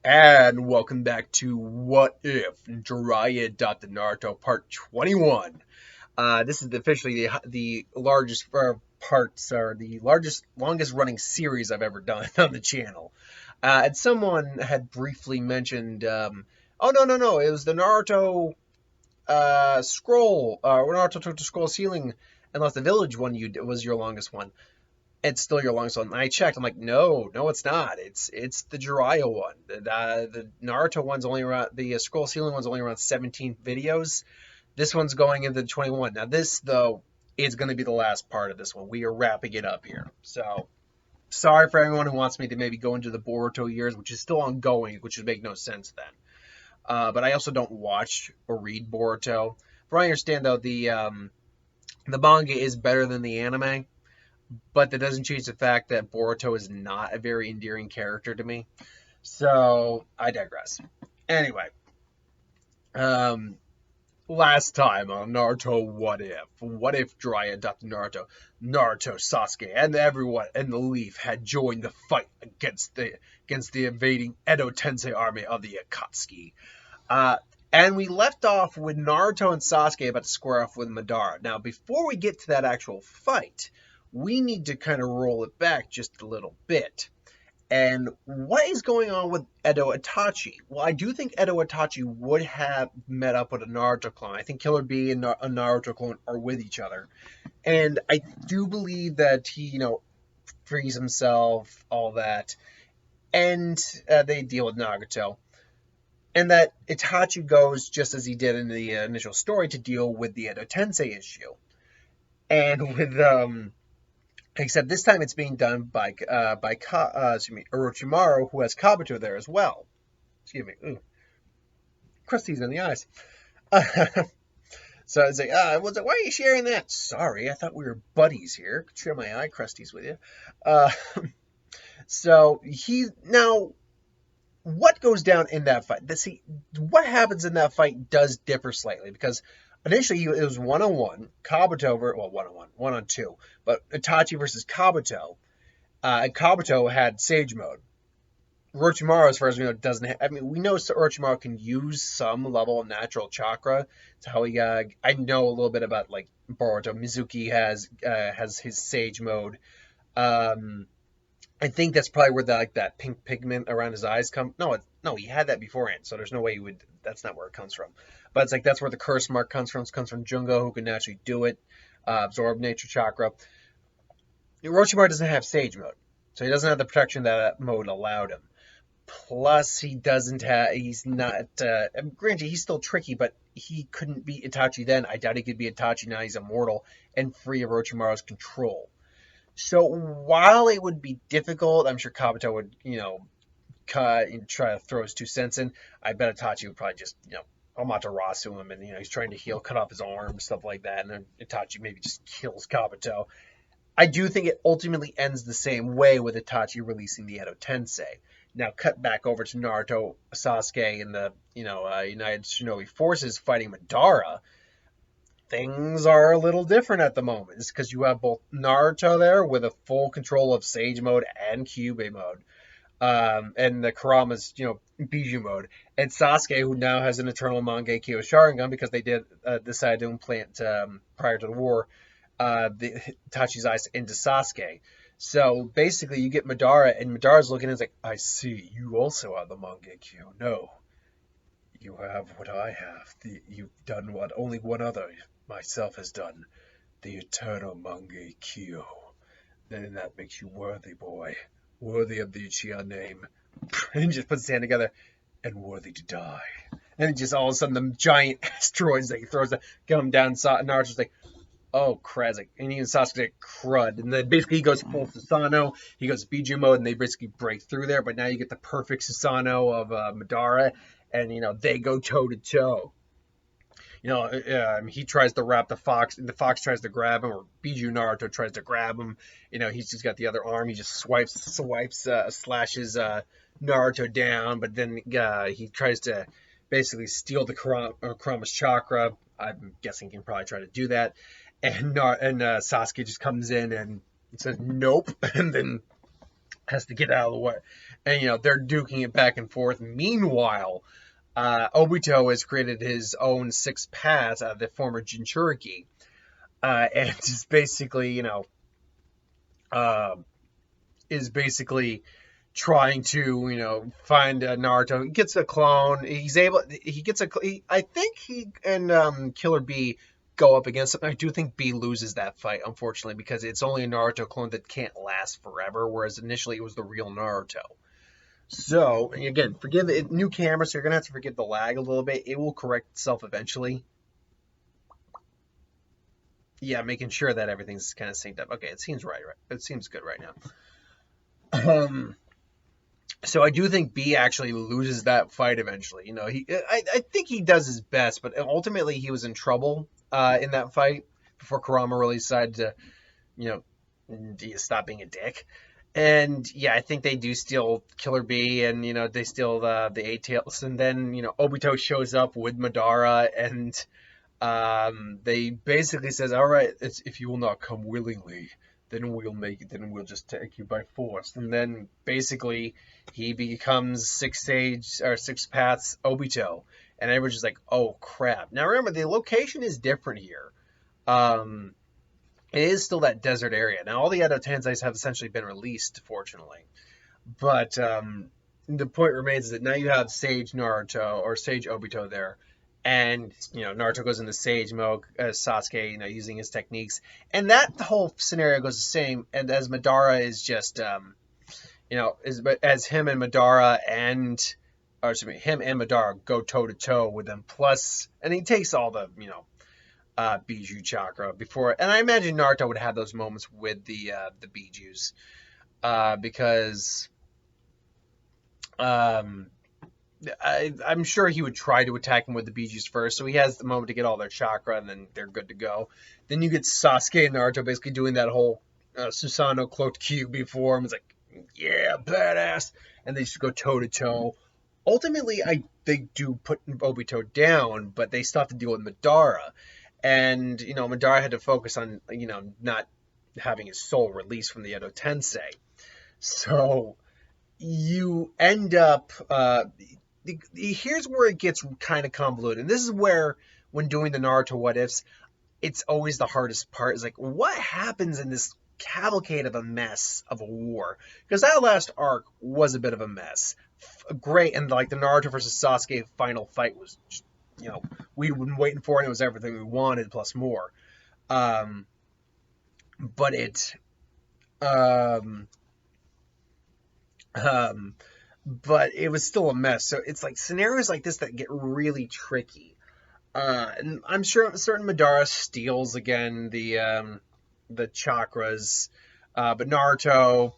And welcome back to What If Jiraya the Naruto Part 21. This is officially the largest parts, or the longest running series I've ever done on the channel. And someone had briefly mentioned, oh no, it was the Naruto scroll, Naruto took the scroll ceiling and lost the village one. Was your longest one. It's still your longest one. And I checked. I'm like, no, it's not. It's the Jiraiya one. The Naruto one's only around. The scroll ceiling one's only around 17 videos. This one's going into 21. Now this though is going to be the last part of this one. We are wrapping it up here. So sorry for anyone who wants me to maybe go into the Boruto years, which is still ongoing, which would make no sense then. But I also don't watch or read Boruto. From what I understand though, the manga is better than the anime, but that doesn't change the fact that Boruto is not a very endearing character to me. So I digress. Anyway, um, last time on Naruto, what if Jiraiya adopted Naruto, Sasuke, and everyone in the Leaf had joined the fight against the invading Edo Tensei army of the Akatsuki. Uh, and we left off with Naruto and Sasuke about to square off with Madara. Now, before we get to that actual fight, we need to kind of roll it back just a little bit. And what is going on with Edo Itachi? Well, I do think Edo Itachi would have met up with a Naruto clone. I think Killer Bee and a Naruto clone are with each other. And I do believe that he, frees himself, all that. And they deal with Nagato. And that Itachi goes just as he did in the initial story to deal with the Edo Tensei issue. And with except this time it's being done by Orochimaru, who has Kabuto there as well. Excuse me. Ooh. Crusties in the eyes. So it's like, why are you sharing that? Sorry, I thought we were buddies here. Could share my eye crusties with you. Uh, so now, what goes down in that fight? See, what happens in that fight does differ slightly because initially it was 1-on-1, Kabuto, 1-on-1, 1-on-2, but Itachi versus Kabuto. And Kabuto had Sage Mode. Orochimaru, as far as we know, doesn't have. I mean, we know Orochimaru can use some level of natural chakra. It's how he. I know a little bit about like Boruto. Mizuki has his Sage Mode. I think that's probably where that pink pigment around his eyes come. No, he had that beforehand, so there's no way he would. That's not where it comes from. But it's like that's where the curse mark comes from. It comes from Jungo, who can naturally do it, absorb nature chakra. Orochimaru doesn't have Sage Mode, so he doesn't have the protection that mode allowed him. Plus, he doesn't have. He's not. Granted, he's still tricky, but he couldn't beat Itachi then. I doubt he could beat Itachi now. He's immortal and free of Orochimaru's control. So while it would be difficult, I'm sure Kabuto would, cut and try to throw his 2 cents in. I bet Itachi would probably just, Amaterasu him, and he's trying to heal, cut off his arm, stuff like that, and then Itachi maybe just kills Kabuto. I do think it ultimately ends the same way with Itachi releasing the Edo Tensei. Now, cut back over to Naruto, Sasuke, and the United Shinobi Forces fighting Madara. Things are a little different at the moment. It's because you have both Naruto there with a full control of Sage Mode and Kyuubi Mode, and the Kurama's Biju Mode, and Sasuke, who now has an Eternal Mangekyo Sharingan because they did decide to implant prior to the war the Itachi's eyes into Sasuke. So basically, you get Madara, and Madara's looking and is like, I see, you also have the Mangekyo. No, you have what I have. You've done what only one other, myself, has done. The Eternal Mangekyo. Then that makes you worthy, boy. Worthy of the Uchiha name. And he just puts his hand together. And worthy to die. And just all of a sudden, the giant asteroids that he throws come down. Naruto's like, oh, crap. And even Sasuke's like, crud. And then basically he goes full Susanoo. He goes Biju mode, and they basically break through there. But now you get the perfect Susanoo of Madara. And, they go toe-to-toe. He tries to wrap the fox, and the fox tries to grab him, or Biju Naruto tries to grab him. He's just got the other arm. He just slashes Naruto down, but then he tries to basically steal the Kurama's chakra. I'm guessing he can probably try to do that. And Sasuke just comes in and says, nope, and then has to get out of the way. And, they're duking it back and forth. Meanwhile, Obito has created his own six paths out of the former Jinchuriki. And is basically, uh, is basically trying to, find Naruto. He gets a clone. I think he and Killer B go up against him. I do think B loses that fight, unfortunately, because it's only a Naruto clone that can't last forever, whereas initially it was the real Naruto. So, again, forgive it. New camera, so you're going to have to forgive the lag a little bit. It will correct itself eventually. Yeah, making sure that everything's kind of synced up. Okay, it seems right. It seems good right now. So I do think B actually loses that fight eventually. I think he does his best, but ultimately he was in trouble in that fight before Kurama really decided to, you stop being a dick. And yeah, I think they do steal Killer B, and they steal the Eight Tails, and then Obito shows up with Madara, and they basically says, "All right, if you will not come willingly, then we'll just take you by force." And then basically he becomes Six Paths Obito, and everyone's just like, "Oh crap!" Now remember, the location is different here. It is still that desert area. Now all the Edo Tensei's have essentially been released, fortunately, but the point remains that now you have Sage Naruto or Sage Obito there. And Naruto goes into Sage mode as Sasuke, using his techniques, and that whole scenario goes the same. And as Madara is just, as him and Madara him and Madara go toe to toe with them. Plus, and he takes all the Biju chakra before, and I imagine Naruto would have those moments with the Bijus, because I'm sure he would try to attack him with the Bijus first, so he has the moment to get all their chakra, and then they're good to go. Then you get Sasuke and Naruto basically doing that whole Susanoo cloaked cube before him. It's like, yeah, badass, and they just go toe to toe. Ultimately, they do put Obito down, but they still have to deal with Madara, and Madara had to focus on not having his soul released from the Edo Tensei, so you end up. Here's where it gets kind of convoluted. And this is where, when doing the Naruto what ifs, it's always the hardest part. Is like, what happens in this cavalcade of a mess of a war? Because that last arc was a bit of a mess. Great, and like the Naruto versus Sasuke final fight was, just, we'd been waiting for it. And it was everything we wanted plus more. But it was still a mess. So it's like scenarios like this that get really tricky. And I'm sure certain Madara steals again the chakras, but Naruto.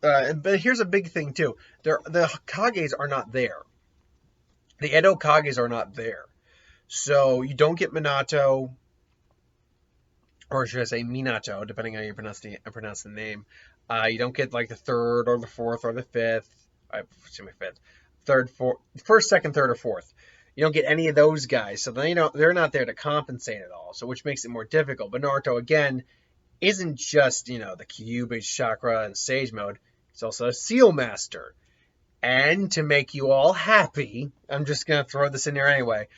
But here's a big thing too. The Kages are not there. The Edo Kages are not there. So you don't get Minato, or should I say Minato, depending on how you pronounce the name. You don't get like the third or the fourth or the fifth. First, second, third, or fourth. You don't get any of those guys, so they're not there to compensate at all. So which makes it more difficult. But Naruto again isn't just the Kyuubi chakra and Sage mode. He's also a Seal Master. And to make you all happy, I'm just gonna throw this in there anyway.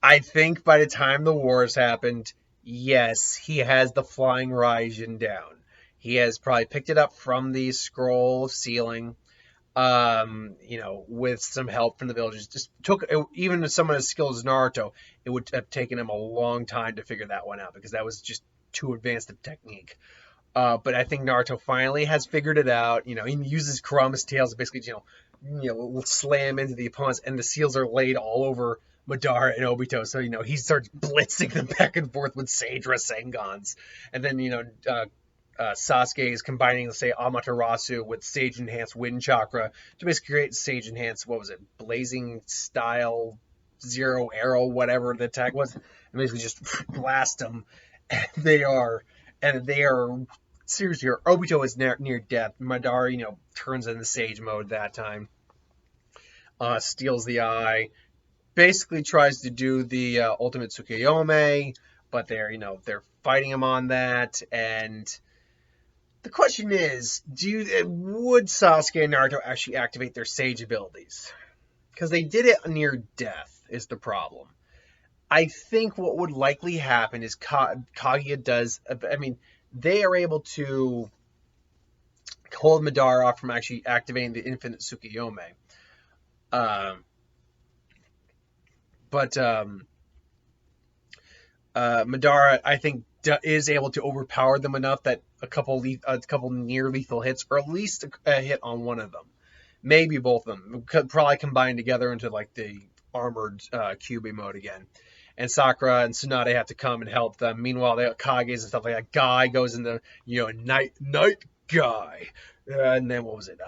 I think by the time the wars happened, yes, he has the Flying Raijin down. He has probably picked it up from the scroll of sealing, with some help from the villagers. Just even with someone as skilled as Naruto, it would have taken him a long time to figure that one out, because that was just too advanced a technique. But I think Naruto finally has figured it out. He uses Kurama's tails to basically, slam into the opponents, and the seals are laid all over Madara and Obito. So, he starts blitzing them back and forth with Sage Rasengans. And then, Sasuke is combining, let's say, Amaterasu with Sage Enhanced Wind Chakra to basically create Sage Enhanced, Blazing Style, Zero Arrow, whatever the attack was, and basically just blast them. And they are seriously, Obito is near death. Madara, turns into Sage mode that time, steals the eye, basically tries to do the ultimate Tsukuyomi, but they're fighting him on that, and The question is, would Sasuke and Naruto actually activate their Sage abilities? Because they did it near death is the problem. I think what would likely happen is Kaguya does. I mean, they are able to hold Madara off from actually activating the Infinite Tsukuyomi. Um, but Madara, I think, is able to overpower them enough that a couple near lethal hits, or at least a hit on one of them, maybe both of them, could probably combine together into like the armored Kyuubi mode again. And Sakura and Tsunade have to come and help them. Meanwhile, they got Kages and stuff like that. Guy goes into night guy, and then what was it?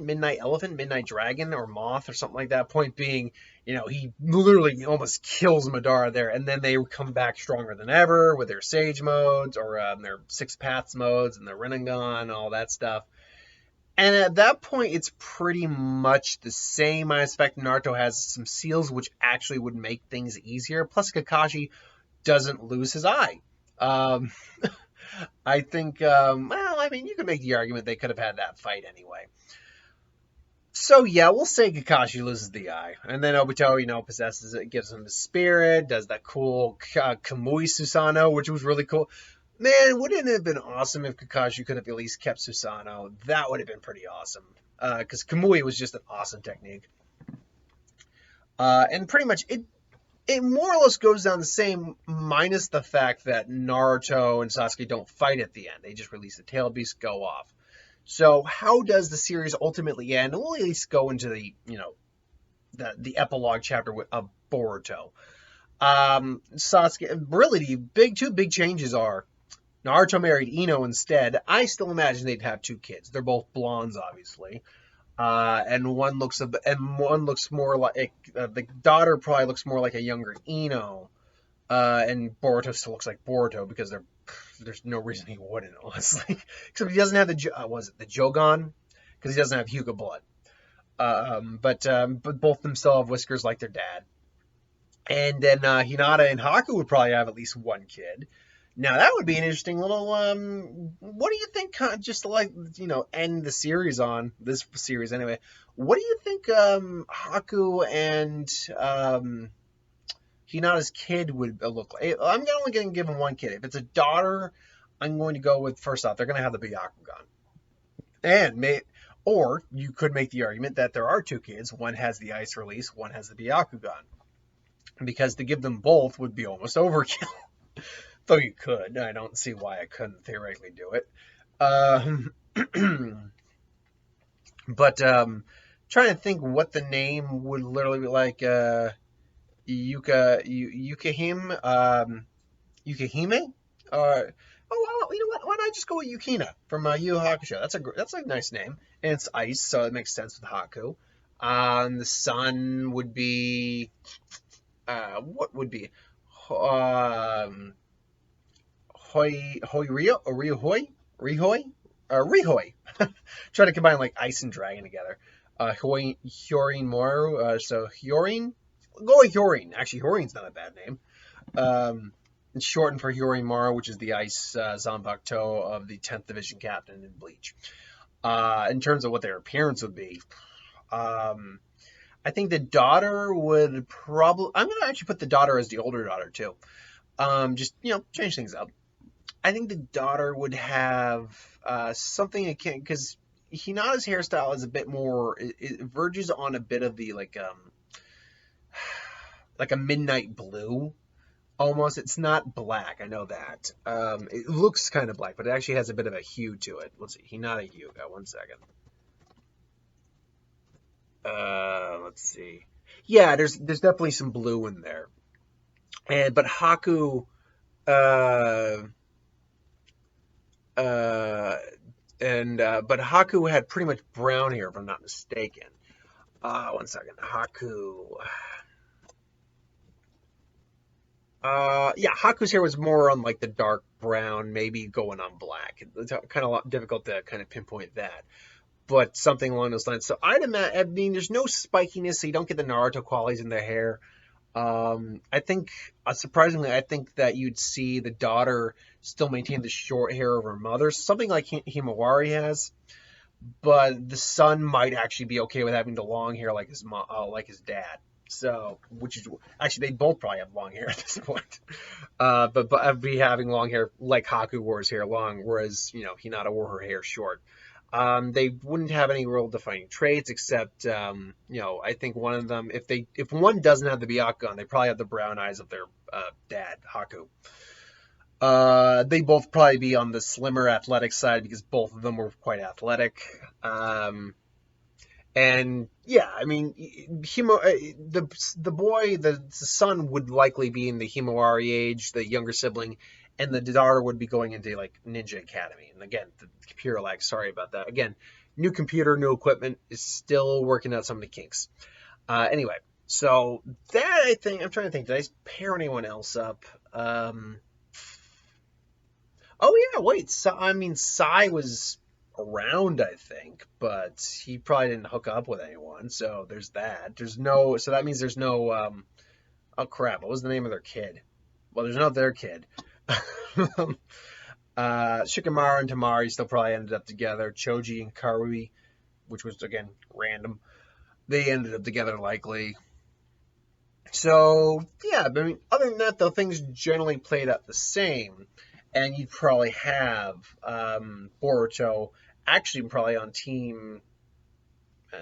Midnight elephant, midnight dragon, or moth, or something like that. Point being, he literally almost kills Madara there, and then they come back stronger than ever with their Sage modes, or their Six Paths modes, and their Rinnegan, all that stuff. And at that point, it's pretty much the same. I expect Naruto has some seals, which actually would make things easier. Plus, Kakashi doesn't lose his eye. I think, you could make the argument they could have had that fight anyway. So, yeah, we'll say Kakashi loses the eye. And then Obito, possesses it, gives him the spirit, does that cool Kamui Susanoo, which was really cool. Man, wouldn't it have been awesome if Kakashi could have at least kept Susanoo? That would have been pretty awesome. Because Kamui was just an awesome technique. And pretty much, it more or less goes down the same, minus the fact that Naruto and Sasuke don't fight at the end. They just release the tail beast, go off. So how does the series ultimately end? We'll at least go into the the epilogue chapter of Boruto. Sasuke, really, the two big changes are Naruto married Ino instead. I still imagine they'd have two kids. They're both blondes, obviously. And one looks more like the daughter probably looks more like a younger Ino, and Boruto still looks like Boruto because there's no reason he wouldn't, honestly. Except he doesn't have the Jogan, because he doesn't have Hyuga blood. But both them still have whiskers like their dad. And then Hinata and Haku would probably have at least one kid. Now that would be an interesting little. What do you think? Just to end the series on this series anyway. What do you think? Haku and Hinata's kid would look like. I'm only going to give him one kid. If it's a daughter, I'm going to go with, first off, they're going to have the Byakugan, or you could make the argument that there are two kids. One has the ice release, one has the Byakugan, because to give them both would be almost overkill. Though you could. I don't see why I couldn't theoretically do it. But trying to think what the name would literally be like. Yukihime? Yukihime? Oh, well, you know what? Why not just go with Yukina from Yu Yu Hakusho? That's a nice name. And it's ice, so it makes sense with Haku. The sun would be... what would be... Rihoi? Try to combine like ice and dragon together. Hyorin Moru, so Hyorin? Go with Hyorin. Actually, Hyorin's not a bad name. It's shortened for Hyorin Moru, which is the ice Zanbakuto of the 10th Division Captain in Bleach. In terms of what their appearance would be, I think the daughter would probably... I'm going to actually put the daughter as the older daughter, too. Just, change things up. I think the daughter would have something akin, because Hinata's hairstyle is a bit more, it verges on a bit of the like a midnight blue almost. It's not black, I know that. It looks kind of black, but it actually has a bit of a hue to it. Let's see, Hinata Hyuga, 1 second. Let's see. Yeah, there's definitely some blue in there. But Haku but Haku had pretty much brown hair, if I'm not mistaken. 1 second. Haku. Yeah, Haku's hair was more on like the dark brown, maybe going on black. It's kind of difficult to kind of pinpoint that, but something along those lines. So I'd imagine, there's no spikiness, so you don't get the Naruto qualities in their hair. I think, surprisingly, I think that you'd see the daughter still maintain the short hair of her mother, something like Himawari has, but the son might actually be okay with having the long hair like his mom, like his dad. So, which is actually they both probably have long hair at this point. But I'd be having long hair like Haku wore his hair long, whereas Hinata wore her hair short. They wouldn't have any real defining traits except, I think one of them, if one doesn't have the Byakugan, they probably have the brown eyes of their dad, Haku. They both probably be on the slimmer athletic side because both of them were quite athletic. And yeah, I mean, the boy, the son would likely be in the Himawari age, the younger sibling, and the daughter would be going into like Ninja Academy. And again, the computer lag. Sorry about that. Again, new computer, new equipment is still working out some of the kinks. Anyway, so that I think I'm trying to think. Did I pair anyone else up? Oh yeah, wait. I mean, Sai was around, I think, but he probably didn't hook up with anyone. So there's that. So that means there's no. Oh crap! What was the name of their kid? Well, there's not their kid. Shikamaru and Tamari still probably ended up together. Choji and Karui, which was again random, they ended up together likely. So yeah, but I mean, other than that, though, things generally played out the same, and you'd probably have Boruto actually probably on team.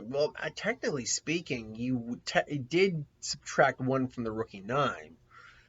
Well, technically speaking, did subtract one from the rookie nine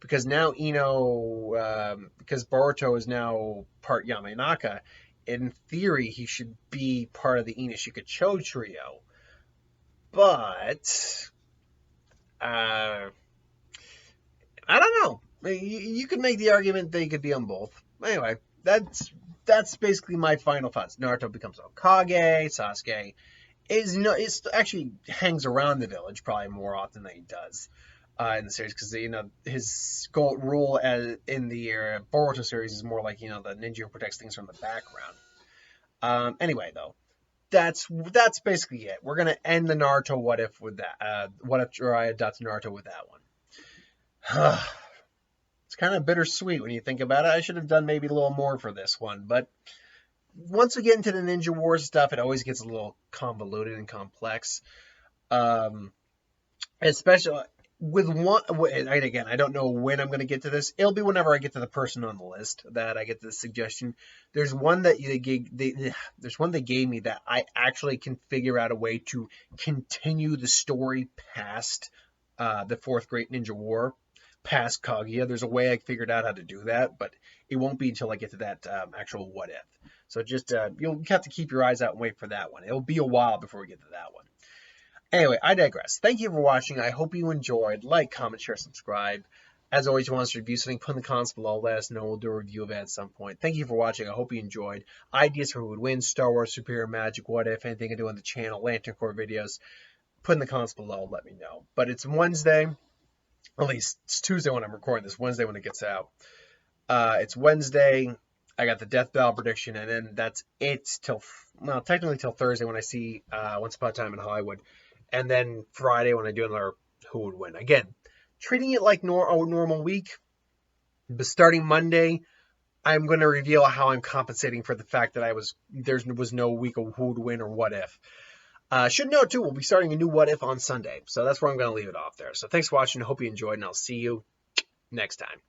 because now because Boruto is now part Yamanaka. In theory, he should be part of the Inoshika Cho trio, but I don't know. You could make the argument they could be on both. Anyway, that's basically my final thoughts. Naruto becomes Hokage. Sasuke it actually hangs around the village probably more often than he does in the series because his role in the Boruto series is more like the ninja who protects things from the background. Anyway, though, that's basically it. We're gonna end the Naruto what if with that. What if Jiraiya adopts Naruto with that one? It's kind of bittersweet when you think about it. I should have done maybe a little more for this one, but once we get into the Ninja Wars stuff, it always gets a little convoluted and complex. Especially with one, and again, I don't know when I'm going to get to this. It'll be whenever I get to the person on the list that I get the suggestion. There's one that there's one they gave me that I actually can figure out a way to continue the story past the Fourth Great Ninja War, past Kaguya. There's a way I figured out how to do that, but it won't be until I get to that actual what if. So just you'll have to keep your eyes out and wait for that one. It'll be a while before we get to that one. Anyway, I digress. Thank you for watching. I hope you enjoyed. Like, comment, share, subscribe. As always, you want us to review something, put in the comments below. Let us know. We'll do a review of it at some point. Thank you for watching. I hope you enjoyed. Ideas for who would win, Star Wars, Superior Magic, What If, anything I do on the channel, Lantern Corps videos. Put in the comments below. Let me know. But it's Wednesday. At least it's Tuesday when I'm recording this. Wednesday when it gets out. It's Wednesday. I got the Death Battle prediction, and then that's it technically till Thursday when I see Once Upon a Time in Hollywood. And then Friday when I do another who would win. Again, treating it like a normal week. But starting Monday, I'm going to reveal how I'm compensating for the fact that there was no week of who would win or what if. Should note too, we'll be starting a new what if on Sunday. So that's where I'm going to leave it off there. So thanks for watching. I hope you enjoyed, and I'll see you next time.